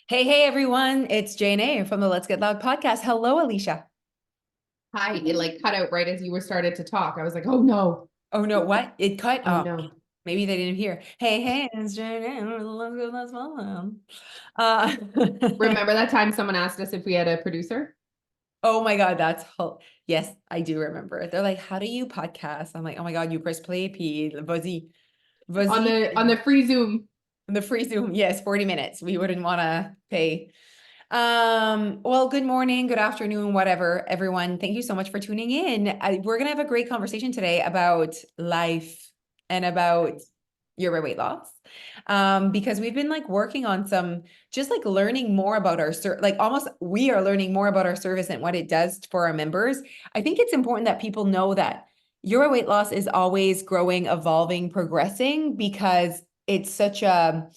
Hey, everyone. It's Jane from the Let's Get Loud podcast. Hello, Alicia. Hi, it like cut out right as you were started to talk. I was like, oh no, Oh, no, what? It cut? oh Oh, no. maybe they didn't hear. Hey, it's Jane from the Let's Get Loud podcast. Remember that time someone asked us if we had a producer Oh my God, yes, I do remember. They're like, how do you podcast? I'm like, oh my God, you press play, P. on Vas-y. the free Zoom? The free Zoom. Yes, 40 minutes. We wouldn't want to pay. Well, good morning, good afternoon, whatever, everyone. Thank you so much for tuning in. We're gonna have a great conversation today about life and about your weight loss. Because we've been like working on some just like learning more about our like almost we are learning more about our service and what it does for our members. I think it's important that people know that your weight loss is always growing, evolving, progressing because it's such a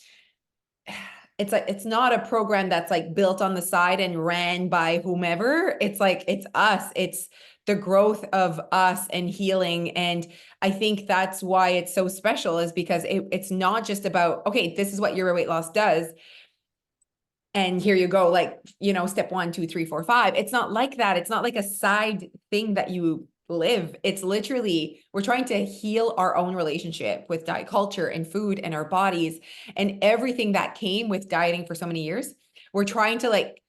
it's like it's not a program that's like built on the side and ran by whomever. It's like it's us. It's the growth of us and healing. And I think that's why it's so special is because it's not just about, okay, this is what your weight loss does. And here you go, like, step 1, 2, 3, 4, 5. It's not like that. It's not like a side thing that you live. It's literally, we're trying to heal our own relationship with diet culture and food and our bodies and everything that came with dieting for so many years. We're trying to like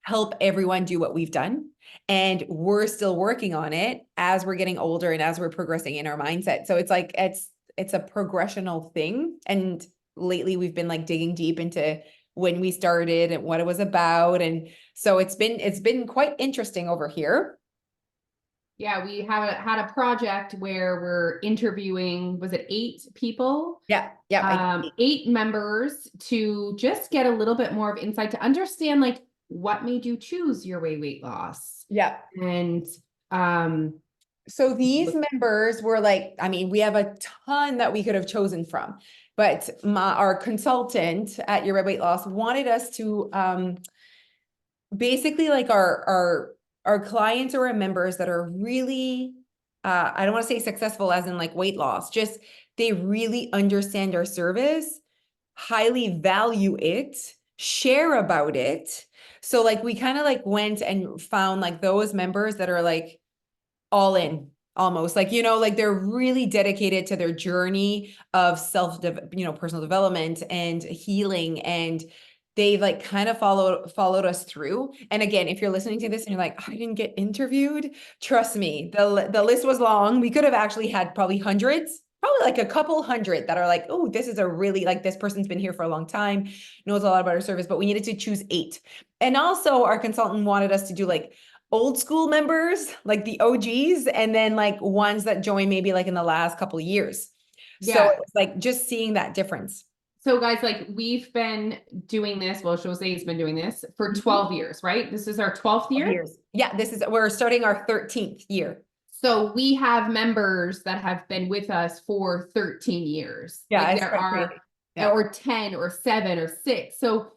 help everyone do what we've done. And we're still working on it as we're getting older and as we're progressing in our mindset. So it's like, it's a progressional thing. And lately we've been like digging deep into when we started and what it was about. And so it's been quite interesting over here. Yeah, we had a project where we're interviewing, was it 8 people? Yeah. Yeah. 8 members to just get a little bit more of insight to understand like what made you choose your weight loss. Yeah. And um So these members were like, I mean, we have a ton that we could have chosen from, but our consultant at Your Red Weight Loss wanted us to basically like our clients or our members that are really I don't want to say successful as in like weight loss, just they really understand our service, highly value it, share about it. So like we kind of like went and found like those members that are like all in almost like like they're really dedicated to their journey of personal development and healing, and they like kind of followed us through. And again, if you're listening to this and you're like, I didn't get interviewed, trust me, the list was long. We could have actually had probably hundreds, probably like a couple hundred that are like, oh, this is a really like this person's been here for a long time, knows a lot about our service, but we needed to choose 8. And also our consultant wanted us to do like old school members, like the OGs, and then like ones that joined maybe like in the last couple of years. So yeah, it's like just seeing that difference. so guys, like we've been doing this, well, Jose's been doing this for Mhm. 12 years, right? This is our 12th 12 year. years. Yeah, we're starting our 13th year. So we have members that have been with us for 13 years. Yeah, Like it's there quite crazy. are, Yeah. or 10 or 7 or 6. So,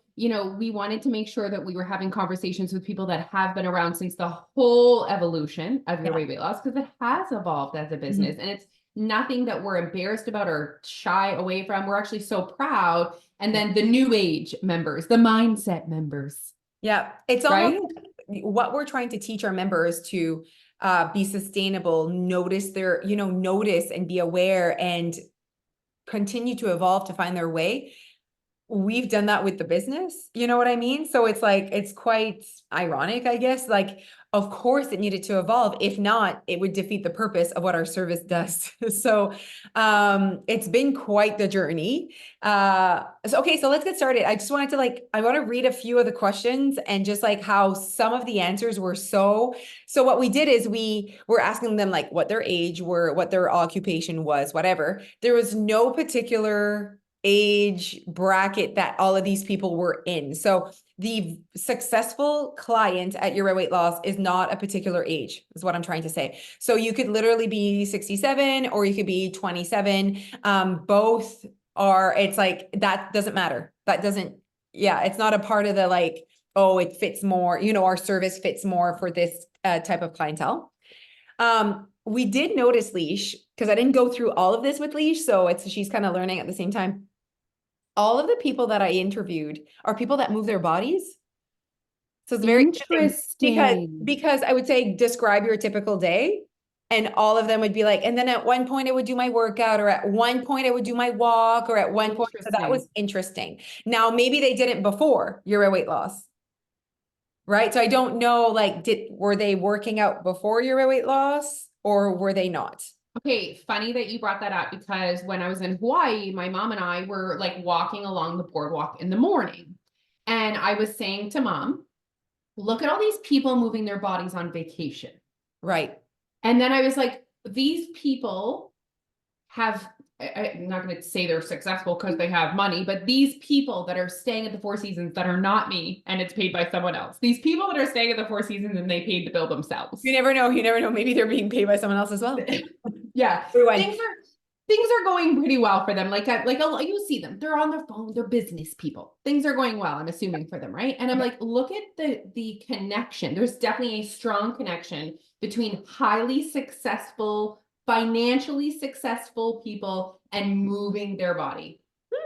we wanted to make sure that we were having conversations with people that have been around since the whole evolution of your Yeah. weight loss, because it has evolved as a business. Mhm. And it's nothing that we're embarrassed about or shy away from. We're actually so proud. And Yeah. then the new age members, the mindset members, Yeah. It's almost right? like what we're trying to teach our members to be sustainable, notice and be aware and continue to evolve to find their way. We've done that with the business. You know what I mean? So it's like, it's quite ironic, I guess. Like, of course it needed to evolve. If not, it would defeat the purpose of what our service does. So it's been quite the journey. Okay, so let's get started. I just wanted to I want to read a few of the questions and just like how some of the answers were so what we did is we were asking them like what their age were, what their occupation was, whatever. There was no particular age bracket that all of these people were in. So the successful client at Your Weight Loss is not a particular age, is what I'm trying to say. So you could literally be 67 or you could be 27. Both are, it's like, that doesn't matter. That doesn't, yeah, it's not a part of the like, oh, it fits more, our service fits more for this type of clientele. We did notice Leash, because I didn't go through all of this with Leash. So she's kind of learning at the same time. all of the people that I interviewed are people that move their bodies. So it's very interesting Interesting. because I would say describe your typical day. And all of them would be like, and then at one point I would do my workout, or at one point I would do my walk, or at one point. So that was Interesting. interesting. Now, maybe they did it before your weight loss, right? So I don't know, like, were they working out before your weight loss or were they not? Okay, funny that you brought that up because when I was in Hawaii, my mom and I were like walking along the boardwalk in the morning. And I was saying to mom, look at all these people moving their bodies on vacation. Right. And then I was like, these people have, I'm not going to say they're successful because they have money, but these people that are staying at the Four Seasons that are not me and it's paid by someone else, these people that are staying at the Four Seasons and they paid the bill themselves. You never know. You never know. Maybe they're being paid by someone else as well. Yeah. Everyone. Things are going pretty well for them. Like you see them, they're on their phone, they're business people. Things are going well, I'm assuming, for them, right? And I'm like, look at the connection. There's definitely a strong connection between highly successful, financially successful people and moving their body.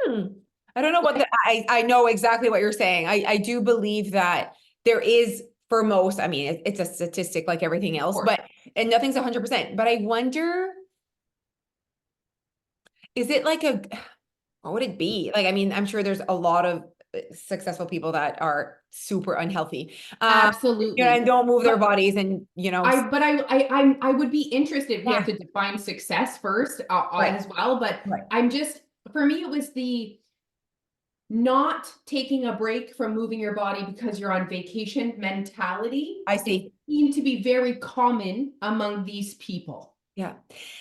I don't know what I know exactly what you're saying. I do believe that there is, for most, I mean, it's a statistic like everything else, but, and nothing's 100%, but I wonder, is it like what would it be? Like, I mean, I'm sure there's a lot of successful people that are super unhealthy, and Absolutely. don't move their But bodies, and I would be interested. We yeah, have to define success first, right, as well. But right. I'm just, for me, it was the not taking a break from moving your body because you're on vacation mentality. I It see. seemed to be very common among these people. Yeah.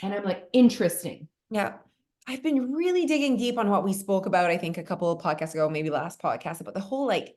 And I'm like, interesting. Yeah. I've been really digging deep on what we spoke about, I think a couple of podcasts ago, maybe last podcast, about the whole, like,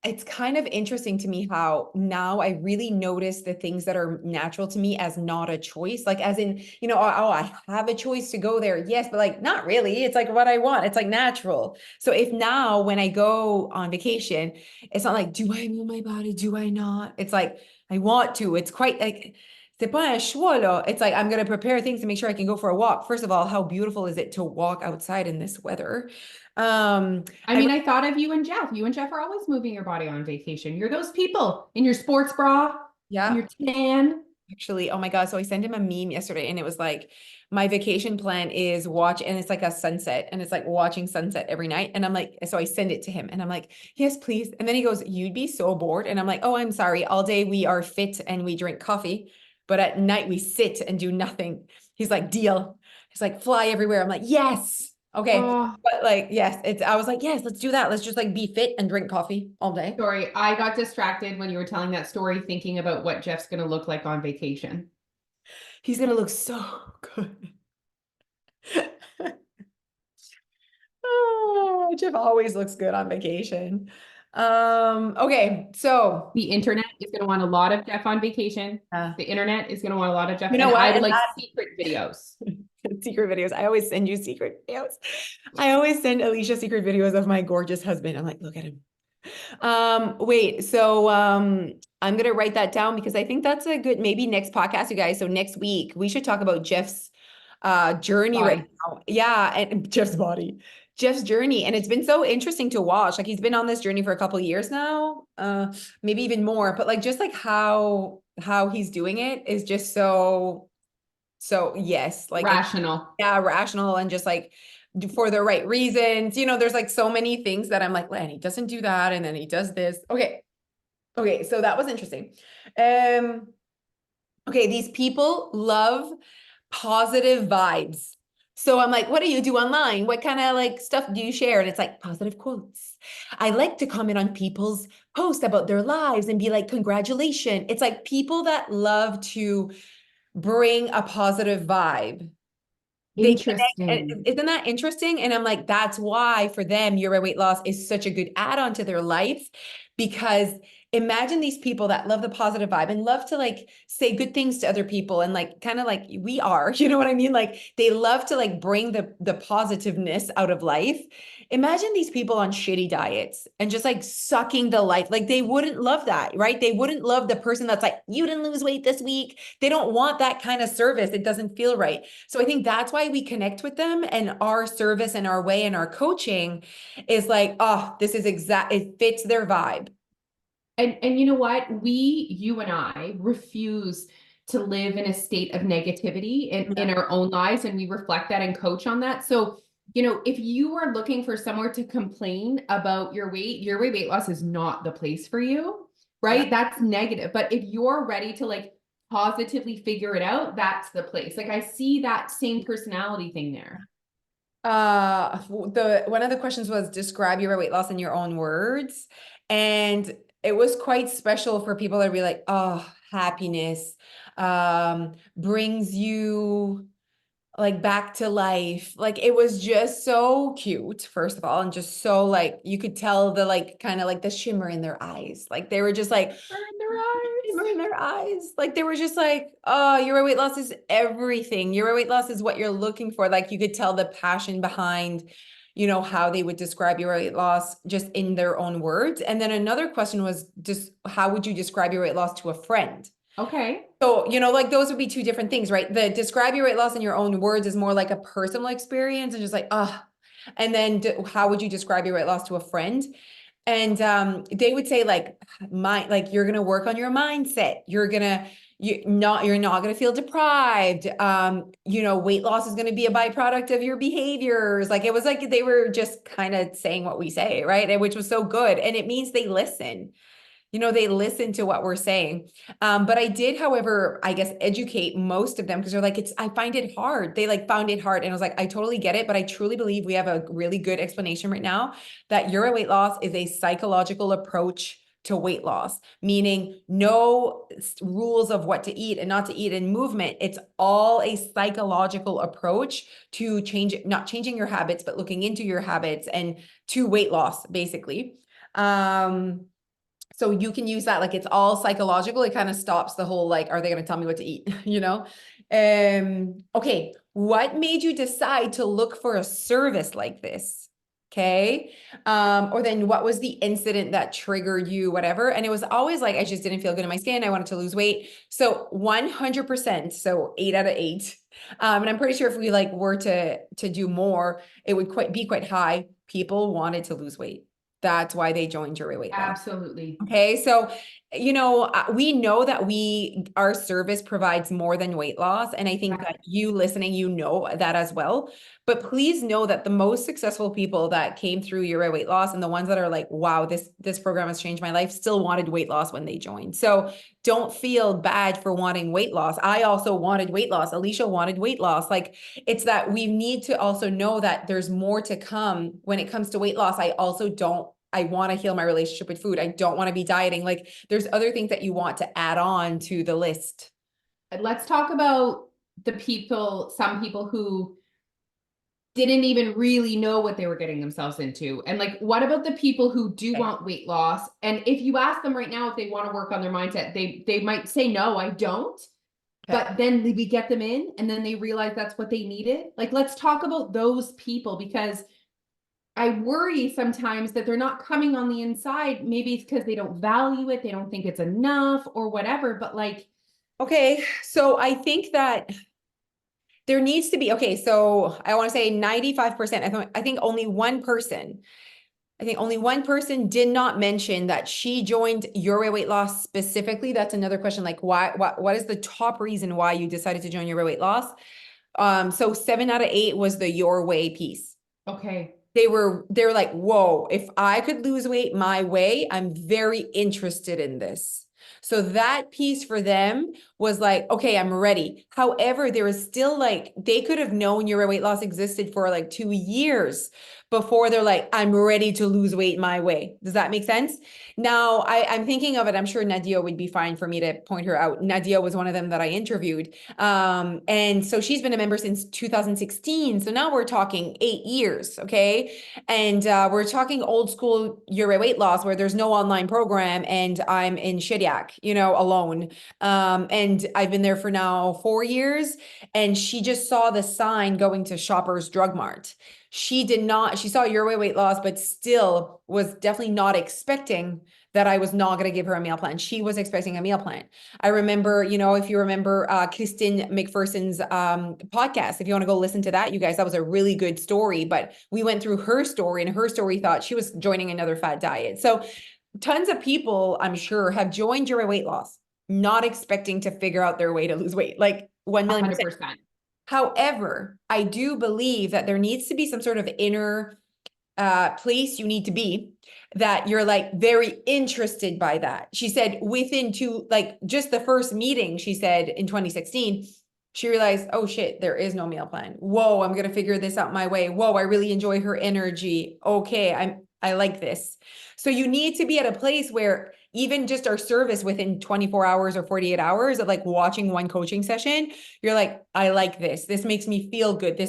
it's kind of interesting to me how now I really notice the things that are natural to me as not a choice. Like, as in, oh, I have a choice to go there. Yes, but like, not really. It's like what I want. It's like natural. So if now when I go on vacation, it's not like, do I move my body? Do I not? It's like, I want to. It's quite like, c'est pas un choix, là. It's like, I'm going to prepare things to make sure I can go for a walk. First of all, how beautiful is it to walk outside in this weather? I mean, I thought of you and Jeff. You and Jeff are always moving your body on vacation. You're those people in your sports bra, yeah. your tan. Actually, oh my God. So I sent him a meme yesterday and it was like, my vacation plan is watch, and it's like a sunset, and it's like watching sunset every night. And I'm like, so I send it to him and I'm like, yes, please. And then he goes, you'd be so bored. And I'm like, oh, I'm sorry. All day we are fit and we drink coffee, but at night we sit and do nothing. He's like, deal. He's like, fly everywhere. I'm like, yes. Okay. Oh, But like, yes, I was like, yes, let's do that. Let's just like be fit and drink coffee all day. sorry. I got distracted when you were telling that story, thinking about what Jeff's going to look like on vacation. He's going to look so good. Oh, Jeff always looks good on vacation. Okay, so The internet is going to want a lot of Jeff on vacation. uh, The internet is going to want a lot of Jeff. you know And what? I would And like that secret videos. secret videos. I always send you secret videos. I always send Alicia secret videos of my gorgeous husband. I'm like, look at him. Wait, so I'm gonna write that down because I think that's a good, maybe next podcast, you guys. So next week we should talk about Jeff's journey right Body. now. Yeah, and Jeff's journey. And it's been so interesting to watch. Like, he's been on this journey for a couple of years now, maybe even more, but like just like how he's doing it is just so yes, like Rational. yeah, rational, and just like for the right reasons. There's like so many things that I'm like, well, and he doesn't do that, and then he does this. Okay, so that was interesting. Okay, these people love positive vibes. So I'm like, what do you do online? What kind of like stuff do you share? And it's like positive quotes. I like to comment on people's posts about their lives and be like, congratulations. It's like people that love to bring a positive vibe. They connect. Interesting. Isn't that interesting? And I'm like, that's why for them, your weight loss is such a good add-on to their life, because imagine these people that love the positive vibe and love to like say good things to other people and like kind of like we are, you know what I mean? Like they love to like bring the positiveness out of life. Imagine these people on shitty diets and just like sucking the life. Like they wouldn't love that, right? They wouldn't love the person that's like, you didn't lose weight this week. They don't want that kind of service. It doesn't feel right. So I think that's why we connect with them, and our service and our way and our coaching is like, oh, this is it fits their vibe. And you know what? You and I refuse to live in a state of negativity in our own lives, and we reflect that and coach on that. So, if you are looking for somewhere to complain about your weight loss is not the place for you, Yeah. right? That's negative. But if you're ready to like positively figure it out, that's the place. Like I see that same personality thing there. The one of the questions was describe your weight loss in your own words. And it was quite special for people to be like, oh, happiness brings you like back to life. Like it was just so cute, first of all, and just so like you could tell the like kind of like the shimmer in their eyes. Like they were just like In their eyes. shimmer in their eyes. Like they were just like, oh, your weight loss is everything. Your weight loss is what you're looking for. Like you could tell the passion behind, how they would describe your weight loss just in their own words. And then another question was just how would you describe your weight loss to a friend? Okay. So, like those would be two different things, right? The describe your weight loss in your own words is more like a personal experience and just like, and then how would you describe your weight loss to a friend? And they would say like you're gonna work on your mindset. You're not gonna feel deprived. Weight loss is gonna be a byproduct of your behaviors. Like it was like they were just kind of saying what we say, right? And which was so good. And it means they listen. They listen to what we're saying. But I did, however, I guess educate most of them because they're like, I find it hard. They like found it hard. And I was like, I totally get it. But I truly believe we have a really good explanation right now that your weight loss is a psychological approach to weight loss, meaning no rules of what to eat and not to eat and movement. It's all a psychological approach to not changing your habits, but looking into your habits and to weight loss, basically. So you can use that, like it's all psychological. It kind of stops the whole, like, are they going to tell me what to eat? Okay. What made you decide to look for a service like this? Okay. Or then what was the incident that triggered you, whatever? And it was always like, I just didn't feel good in my skin. I wanted to lose weight. So 100%, so 8 out of 8. And I'm pretty sure if we like were to do more, it would be quite high. People wanted to lose weight. That's why they joined your weight loss. Absolutely. Okay. So, we know that our service provides more than weight loss. And I think that you listening, that as well. But please know that the most successful people that came through your weight loss and the ones that are like, wow, this program has changed my life, still wanted weight loss when they joined. So don't feel bad for wanting weight loss. I also wanted weight loss. Alicia wanted weight loss. Like it's that we need to also know that there's more to come when it comes to weight loss. I want to heal my relationship with food. I don't want to be dieting. Like there's other things that you want to add on to the list. Let's talk about some people who didn't even really know what they were getting themselves into. And like, what about the people who do want weight loss? And if you ask them right now if they want to work on their mindset, they might say, no, I don't. But then we get them in and then they realize that's what they needed. Like, let's talk about those people because I worry sometimes that they're not coming on the inside. Maybe it's because they don't value it. They don't think it's enough or whatever, but like. Okay. So I think that there needs to be, okay. So I want to say 95%. I think only one person did not mention that she joined Your Weight Loss specifically. That's another question. Like what is the top reason why you decided to join Your Weight Loss? So 7 out of 8 was the Your Way piece. Okay. They're like, whoa, if I could lose weight my way, I'm very interested in this. So that piece for them was like, okay, I'm ready. However, there was still like, they could have known your weight loss existed for like 2 years, before they're like, I'm ready to lose weight my way. Does that make sense? Now, I'm thinking of it. I'm sure Nadia would be fine for me to point her out. Nadia was one of them that I interviewed. And so she's been a member since 2016. So now we're talking 8 years. Okay. And we're talking old school Euro weight loss where there's no online program and I'm in Shediac, alone. And I've been there for now 4 years. And she just saw the sign going to Shoppers Drug Mart. She saw Euro weight loss, but still was definitely not expecting that I was not going to give her a meal plan. She was expecting a meal plan. I remember, if you remember Kristen McPherson's podcast, if you want to go listen to that, you guys, that was a really good story. But we went through her story, and her story thought she was joining another fat diet. So tons of people, I'm sure, have joined Euro weight loss, not expecting to figure out their way to lose weight, like 1,000,000%. 100%. However, I do believe that there needs to be some sort of inner place you need to be that you're like very interested by that. She said within just the first meeting, she said in 2016, she realized, oh shit, there is no meal plan. Whoa, I'm going to figure this out my way. Whoa, I really enjoy her energy. Okay, I like this. So you need to be at a place where even just our service within 24 hours or 48 hours of like watching one coaching session, you're like, I like this. This makes me feel good.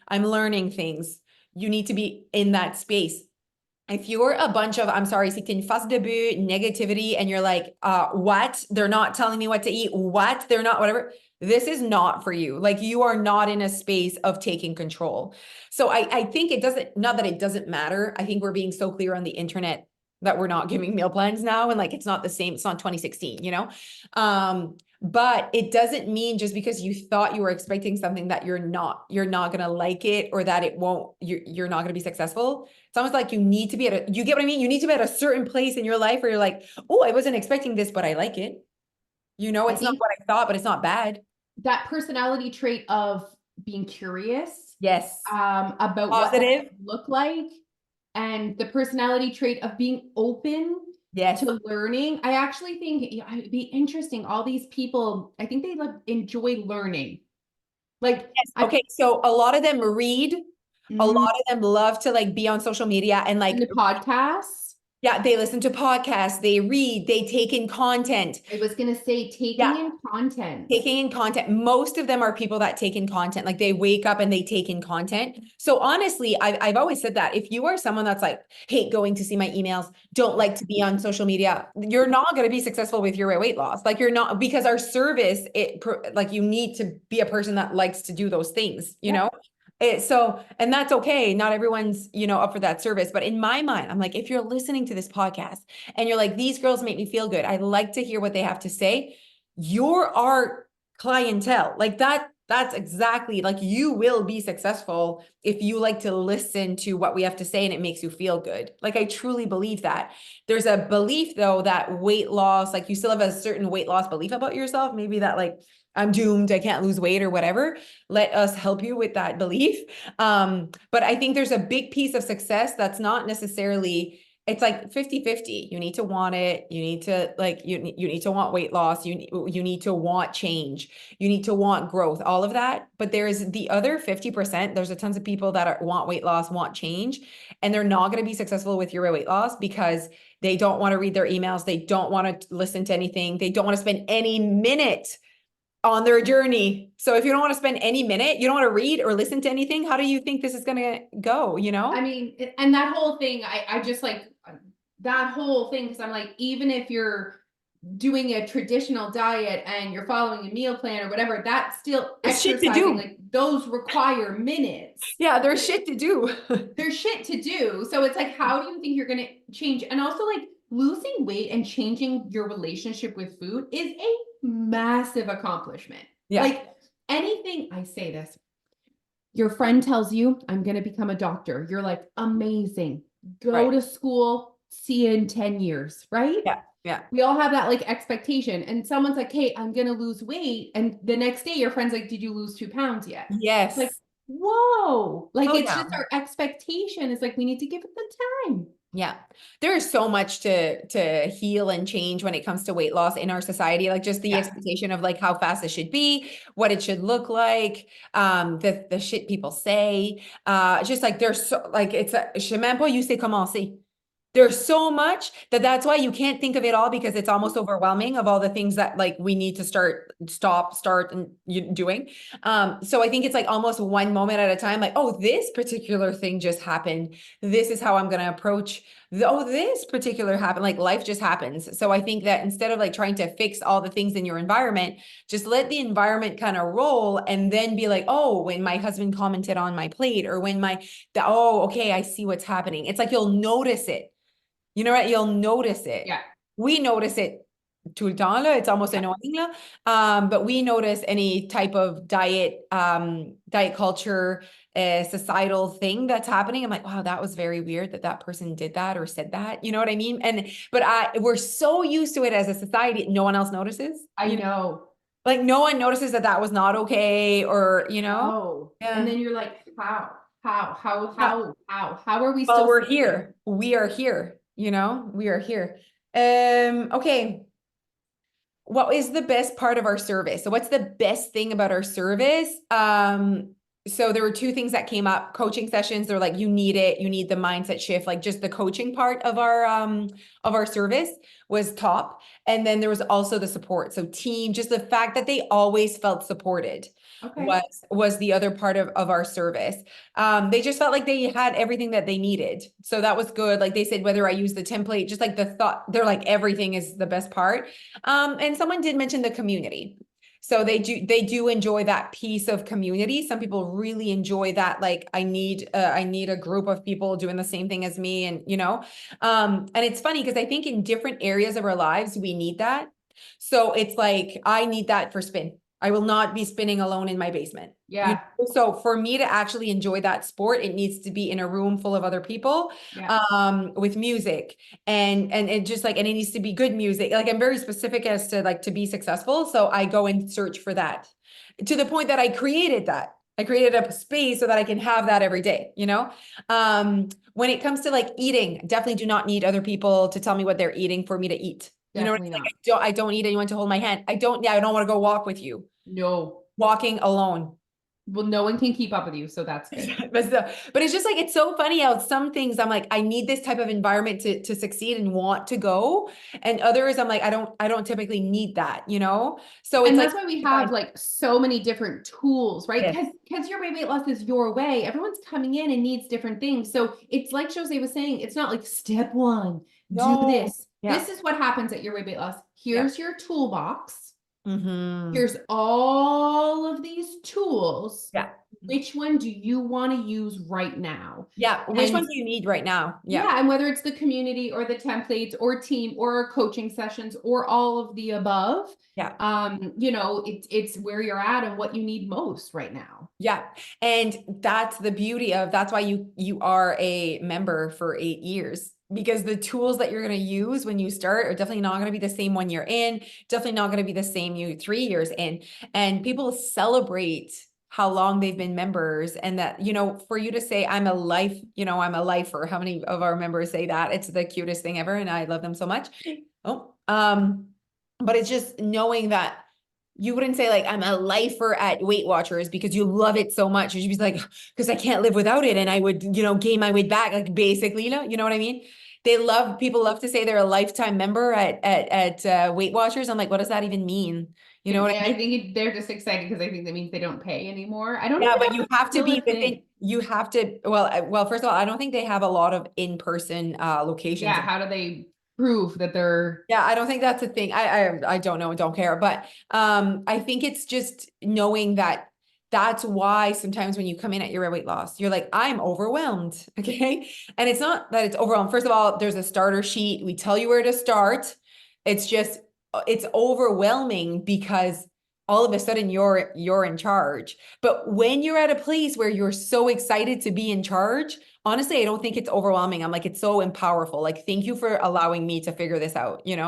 I'm learning things. You need to be in that space. If you're a bunch of, I'm sorry, c'est une face de but, negativity, and you're like, what? They're not telling me what to eat. What? They're not, whatever. This is not for you. Like you are not in a space of taking control. So I think it doesn't, not that it doesn't matter. I think we're being so clear on the internet that we're not giving meal plans now. And like, it's not the same. It's not 2016, but it doesn't mean just because you thought you were expecting something that you're not going to like it or that you're not going to be successful. It's almost like you need to be you get what I mean? You need to be at a certain place in your life where you're like, oh, I wasn't expecting this, but I like it. I It's not think what I thought, but it's not bad. that personality trait of being curious Yes. about what that Positive. could look like, and the personality trait of being open Yes. to learning. I actually think it'd be interesting. All these people, I think they enjoy learning. Like, Yes. Okay. So a lot of them read. A lot of them love to like be on social media and like the podcasts. yeah, they listen to podcasts, they read, they take in content. I was gonna say taking in content. Taking in content. Most of them are people that take in content. Like they wake up and they take in content. So honestly, I've always said that if you are someone that's like, hate going to see my emails, don't like to be on social media, you're not going to be successful with your weight loss. Like you're not, because our service, like you need to be a person that likes to do those things, you know? And that's okay. Not everyone's, up for that service. But in my mind, I'm like, if you're listening to this podcast and you're like, these girls make me feel good, I like to hear what they have to say. You're our clientele. Like that's exactly like you will be successful if you like to listen to what we have to say and it makes you feel good. Like I truly believe that. There's a belief though that weight loss, like you still have a certain weight loss belief about yourself, maybe that like I'm doomed, I can't lose weight or whatever. Let us help you with that belief. But I think there's a big piece of success that's not necessarily, it's like 50-50. You need to want it. You need to like, you need to want weight loss. You need to want change. You need to want growth, all of that. But there's the other 50%. There's a tons of people that want weight loss, want change, and they're not going to be successful with your weight loss because they don't want to read their emails. They don't want to listen to anything. They don't want to spend any minute on their journey. So if you don't want to spend any minute, you don't want to read or listen to anything, how do you think this is going to go, I mean, and that whole thing, I just like that whole thing, because I'm like, even if you're doing a traditional diet and you're following a meal plan or whatever, that's still There's shit to do. exercising. Like those require minutes. Yeah, there's shit to do. There's shit to do. So it's like, how do you think you're going to change? And also like losing weight and changing your relationship with food is a massive accomplishment. Yeah. Like anything, I say this, your friend tells you, I'm going to become a doctor. You're like, amazing. Go to school, see you in 10 years, right? Yeah. Yeah. We all have that like expectation. And someone's like, hey, I'm going to lose weight. And the next day your friend's like, did you lose 2 pounds yet? Yes. Like, whoa. Like it's yeah. just our expectation. It's like, we need to give it the time. Yeah. There is so much to heal and change when it comes to weight loss in our society. Like just the Yeah. expectation of like how fast it should be, what it should look like, the shit people say. Just like there's so like it's a je sais même pas you sais commencer. There's so much that's why you can't think of it all because it's almost overwhelming of all the things that like we need to start and doing. So I think it's like almost one moment at a time, like, oh, this particular thing just happened. This is how I'm going to approach. Oh, this particular happened. Like life just happens. So I think that instead of like trying to fix all the things in your environment, just let the environment kind of roll and then be like, oh, when my husband commented on my plate or when oh, okay, I see what's happening. It's like you'll notice it. You know what? You'll notice it. Yeah. We notice it tout le temps, là. It's almost Yeah. annoying, là. But we notice any type of diet culture, societal thing that's happening. I'm like, wow, that was very weird that that person did that or said that. You know what I mean? But we're so used to it as a society, no one else notices. I know. Like no one notices that that was not okay, or No. And yeah. then you're like, Yeah. how are we Well, still we're sleeping? here. We are here. We are here. Okay. What is the best part of our service? So what's the best thing about our service? So there were two things that came up, coaching sessions. They're like, you need it, you need the mindset shift, like just the coaching part of our service was top. And then there was also the support. So team, just the fact that they always felt supported Okay. was the other part of our service. They just felt like they had everything that they needed. So that was good. Like they said, whether I use the template, just like the thought, they're like, everything is the best part. And someone did mention the community. So they do enjoy that piece of community. Some people really enjoy that. Like I need a group of people doing the same thing as me, and and it's funny because I think in different areas of our lives we need that. So it's like I need that for spin. I will not be spinning alone in my basement. Yeah. So for me to actually enjoy that sport, it needs to be in a room full of other people, Yeah. with music and just like, and it needs to be good music. Like I'm very specific as to like to be successful. So I go and search for that to the point that I created that. I created a space so that I can have that every day, when it comes to like eating, definitely do not need other people to tell me what they're eating for me to eat. You know what I Definitely mean? not. Like I don't need anyone to hold my hand. I don't want to go walk with you. No. Walking alone. Well, no one can keep up with you, so that's good. But it's just like it's so funny how some things I'm like I need this type of environment to succeed and want to go, and others I'm like I don't typically need that. So it's And like that's why we have like so many different tools, right? yes. Because your weight loss is your way. Everyone's coming in and needs different things. So it's like Jose was saying, it's not like step one, do No. this. Yeah. This is what happens at your weight loss. Yeah. Here's your toolbox. Mm-hmm. Here's all of these tools. Yeah. Which one do you want to use right now? Yeah. Which one And do you need right now? Yeah. yeah, and whether it's the community or the templates or team or coaching sessions or all of the above, Yeah. it's where you're at and what you need most right now. Yeah. And that's the beauty of that's why you are a member for 8 years, because the tools that you're going to use when you start are definitely not going to be the same when you're in, definitely not going to be the same you 3 years in. And people celebrate how long they've been members, and that, for you to say I'm I'm a lifer. How many of our members say that? It's the cutest thing ever. And I love them so much. Oh, but it's just knowing that you wouldn't say like I'm a lifer at Weight Watchers because you love it so much. You'd be like, because I can't live without it, and I would, gain my weight back, like basically, you know what I mean? People love to say they're a lifetime member at Weight Watchers. I'm like, what does that even mean? You know what I I mean? think they're just excited because I think that means they don't pay anymore. I don't know Yeah, if but that's you have to still be a within. thing. You have to. Well, first of all, I don't think they have a lot of in-person locations. Yeah, how do they prove that they're Yeah, I don't think that's a thing. I don't know, don't care. But I think it's just knowing that that's why sometimes when you come in at your weight loss, you're like, I'm overwhelmed. Okay. And it's not that it's overwhelmed. First of all, there's a starter sheet. We tell you where to start. It's just it's overwhelming because all of a sudden you're in charge. But when you're at a place where you're so excited to be in charge, honestly, I don't think it's overwhelming. I'm like, it's so empowerful. Like, thank you for allowing me to figure this out. and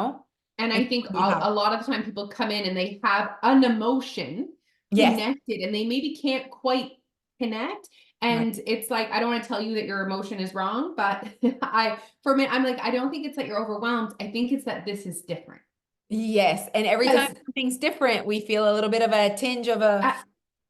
And I think we have, a lot of the time people come in and they have an emotion yes, connected and they maybe can't quite connect. Right. And it's like, I don't want to tell you that your emotion is wrong, but for me, I'm like, I don't think it's that you're overwhelmed. I think it's that this is different. Yes. And every time Because something's different, we feel a little bit of a tinge of a,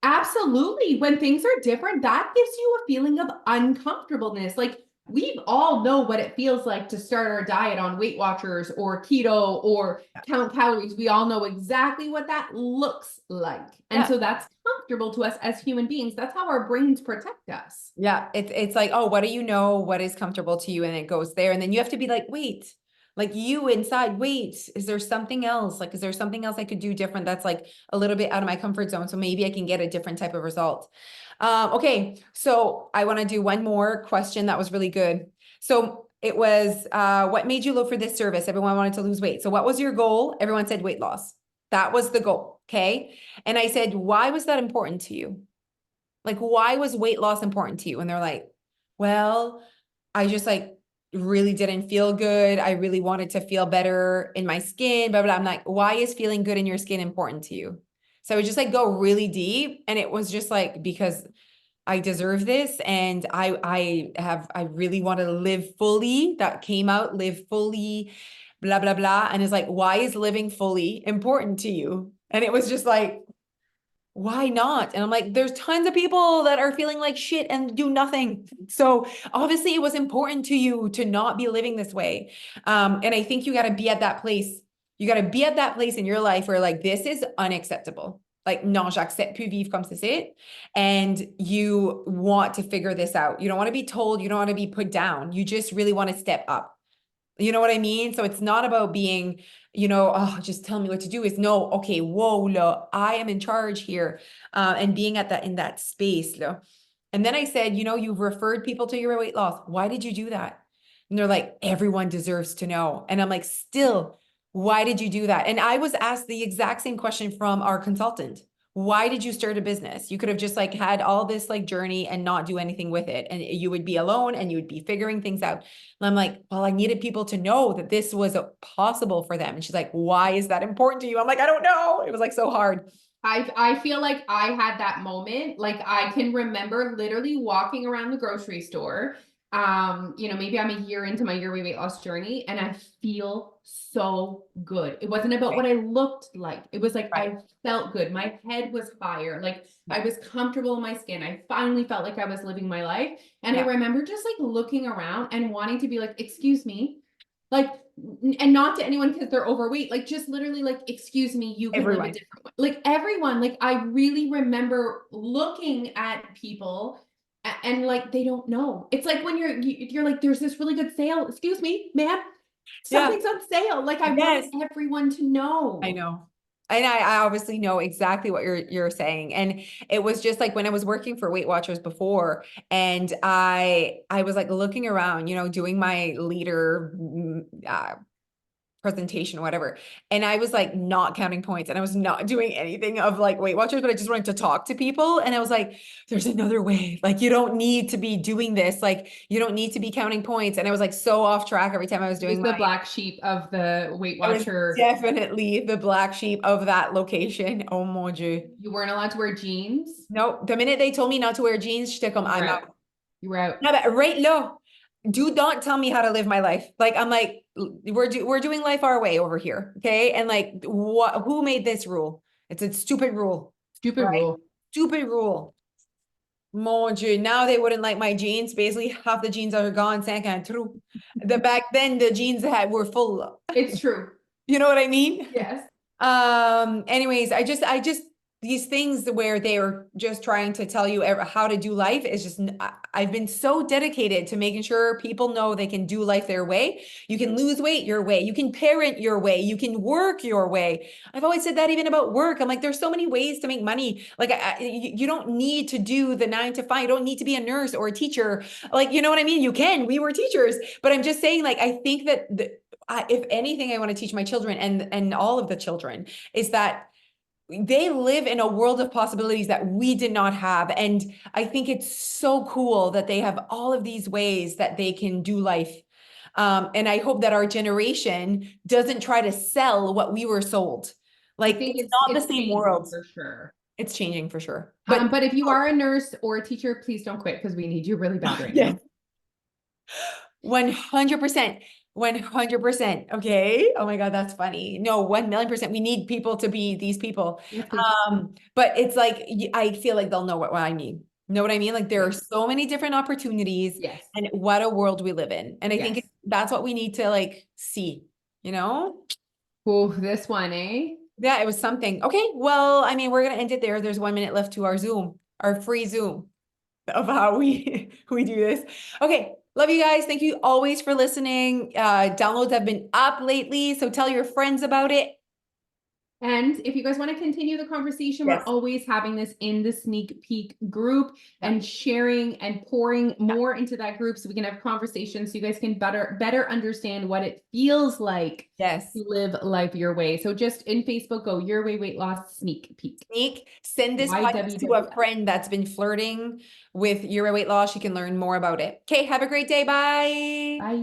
absolutely, when things are different, that gives you a feeling of uncomfortableness. Like we all know what it feels like to start our diet on Weight Watchers or keto or count calories. We all know exactly what that looks like. And yeah. so that's comfortable to us as human beings. That's how our brains protect us. Yeah. It's like, oh, what do you know? What is comfortable to you? And it goes there. And then you have to be like, wait, like you inside, wait, is there something else? Like, is there something else I could do different that's like a little bit out of my comfort zone? So maybe I can get a different type of result. Okay. So I want to do one more question that was really good. So it was, what made you look for this service? Everyone wanted to lose weight. So what was your goal? Everyone said weight loss. That was the goal. Okay. And I said, why was that important to you? Like, why was weight loss important to you? And they're like, well, I just like really didn't feel good. I really wanted to feel better in my skin, blah, blah. I'm like, why is feeling good in your skin important to you? So I would just like go really deep. And it was just like, because I deserve this. And I really want to live fully. That came out, live fully, blah, blah, blah. And it's like, why is living fully important to you? And it was just like, why not? And I'm like, there's tons of people that are feeling like shit and do nothing. So obviously it was important to you to not be living this way. And I think you got to be at that place. You got to be at that place in your life where like, this is unacceptable. Like, non, j'accepte plus vivre comme c'est. And you want to figure this out. You don't want to be told, you don't want to be put down. You just really want to step up. You know what I mean? So it's not about being, oh, just tell me what to do. It's no, okay, whoa, lo, I am in charge here. And being at that in that space. Lo. And then I said, you've referred people to your weight loss. Why did you do that? And they're like, everyone deserves to know. And I'm like, still, why did you do that? And I was asked the exact same question from our consultant. Why did you start a business? You could have just like had all this like journey and not do anything with it. And you would be alone and you would be figuring things out. And I'm like, well, I needed people to know that this was possible for them. And she's like, why is that important to you? I'm like, I don't know. It was like so hard. I feel like I had that moment. Like I can remember literally walking around the grocery store. Maybe I'm a year into my yearly weight loss journey and I feel so good. It wasn't about what I looked like. It was like Right. I felt good. My head was higher. Like I Yeah. was comfortable in my skin. I finally felt like I was living my life. And I Yeah. remember just like looking around and wanting to be like, excuse me, like, and not to anyone because they're overweight, like just literally like, excuse me, you can live a Everyone. different way. Like everyone, like I really remember looking at people and like they don't know. It's like when you're like, there's this really good sale. Excuse me, ma'am, Yeah. something's on sale. Like I wanted Yes. everyone to I know. know. And I obviously know exactly what you're saying. And it was just like when I was working for Weight Watchers before, and I was like looking around, doing my leader presentation or whatever. And I was like not counting points and I was not doing anything of like Weight Watchers, but I just wanted to talk to people. And I was like, there's another way. Like, you don't need to be doing this. Like, you don't need to be counting points. And I was like so off track every time I was It was doing the black sheep of the Weight I was Watcher. definitely the black sheep of that location. Oh mon Dieu. You weren't allowed to wear jeans. No, the minute they told me not to wear jeans, j'étais comme, You were I'm out. out. You were out. No, but right low. Do not tell me how to live my life. Like, I'm like, we're doing life our way over here. Okay. And like, who made this rule? It's a stupid rule, Stupid right? rule. Stupid rule. Mon Dieu. Now they wouldn't like my jeans. Basically, half the jeans are gone. Cinq true. The back then the jeans were full. It's true. You know what I mean? Yes. Anyways, I just these things where they are just trying to tell you how to do life is just I've been so dedicated to making sure people know they can do life their way. You can lose weight your way, you can parent your way, you can work your way. I've always said that even about work. I'm like, there's so many ways to make money. Like, you don't need to do the 9 to 5. You don't need to be a nurse or a teacher. Like, you know what I mean? You can. We were teachers, but I'm just saying, like, I think that if anything, I want to teach my children and all of the children is that they live in a world of possibilities that we did not have. And I think it's so cool that they have all of these ways that they can do life. And I hope that our generation doesn't try to sell what we were sold. I Like, think it's it's not the it's same changing world. for sure. It's changing for sure. But if you are a nurse or a teacher, please don't quit because we need you really bad right yes, now. 100%. 100%. Okay. Oh my God, that's funny. No, 1,000,000%. We need people to be these people. Yes, please. But it's like I feel like they'll know what I mean. Know what I mean? Like there are Yes. so many different opportunities, Yes. and what a world we live in. And I think Yes. that's what we need to like see, you know? Oh, this one, eh? Yeah, it was something. Okay, well, I mean, we're gonna end it there. There's 1 minute left to our Zoom, our free Zoom of how we we do this. Okay, love you guys. Thank you always for listening. Downloads have been up lately, so tell your friends about it. And if you guys want to continue the conversation, we're Yes. always having this in the sneak peek group Yeah. and sharing and pouring more into that group so we can have conversations so you guys can better understand what it feels like Yes. to live life your way. So just in Facebook, go Your Way Weight Loss Sneak Peek. Sneak. Send this podcast to a YWWL. friend that's been flirting with your weight loss. She can learn more about it. Okay, have a great day. Bye. Bye.